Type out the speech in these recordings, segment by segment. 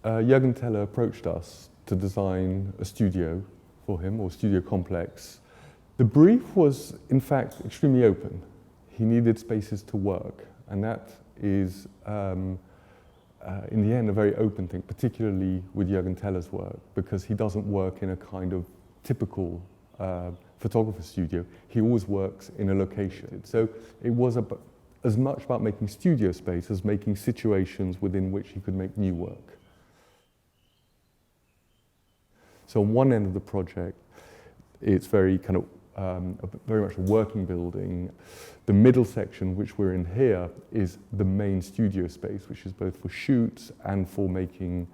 Juergen Teller approached us to design a studio for him, or studio complex. The brief was, in fact, extremely open. He needed spaces to work, and that is, in the end, a very open thing, particularly with Juergen Teller's work, because he doesn't work in a kind of typical photographer studio. He always works in a location. So it was as much about making studio space as making situations within which he could make new work. So on one end of the project, it's very kind of very much a working building. The middle section, which we're in here, is the main studio space, which is both for shoots and for making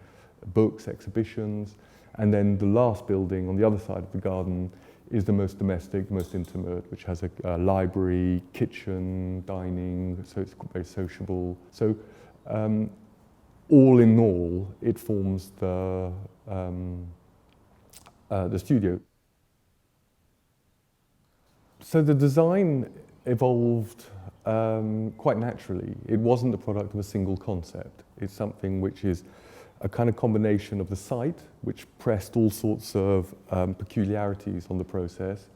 books, exhibitions. And then the last building on the other side of the garden is the most domestic, most intimate, which has a library, kitchen, dining, so it's very sociable. So all in all, it forms the studio. So the design evolved quite naturally. It wasn't the product of a single concept. It's something which is a kind of combination of the site, which pressed all sorts of peculiarities on the process,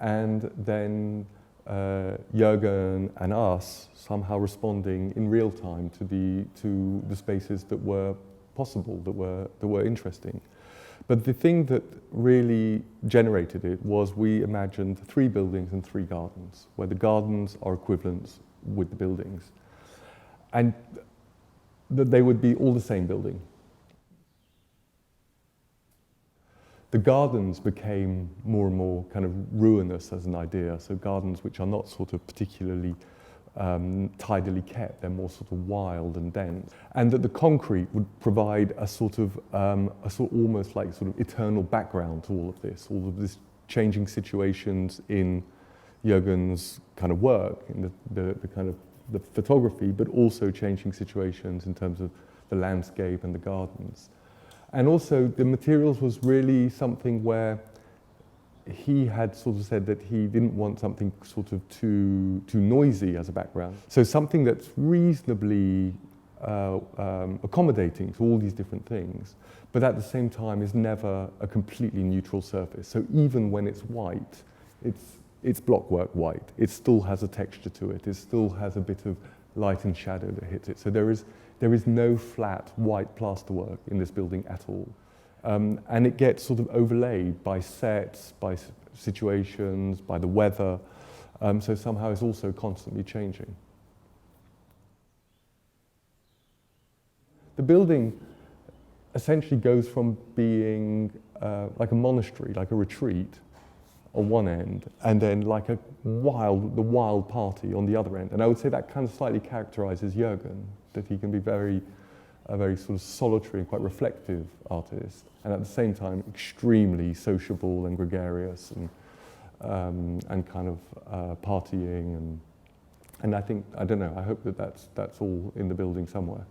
and then Juergen and us somehow responding in real time to the spaces that were possible, that were interesting. But the thing that really generated it was we imagined 3 buildings and 3 gardens, where the gardens are equivalents with the buildings, and that they would be all the same building. The gardens became more and more kind of ruinous as an idea, so gardens which are not sort of particularly tidily kept, they're more sort of wild and dense. And that the concrete would provide a sort of almost like sort of eternal background to all of this changing situations in Juergen's kind of work, in the kind of the photography, but also changing situations in terms of the landscape and the gardens. And also the materials was really something where he had sort of said that he didn't want something sort of too noisy as a background. So something that's reasonably accommodating to all these different things, but at the same time is never a completely neutral surface. So even when it's white, it's blockwork white. It still has a texture to it. It still has a bit of light and shadow that hits it. So there is no flat white plasterwork in this building at all. And it gets sort of overlaid by sets, by situations, by the weather. So somehow it's also constantly changing. The building essentially goes from being like a monastery, like a retreat on one end, and then like the wild party on the other end. And I would say that kind of slightly characterizes Juergen, that he can be a very sort of solitary and quite reflective artist, and at the same time extremely sociable and gregarious and kind of partying, and I think, I don't know, I hope that that's all in the building somewhere.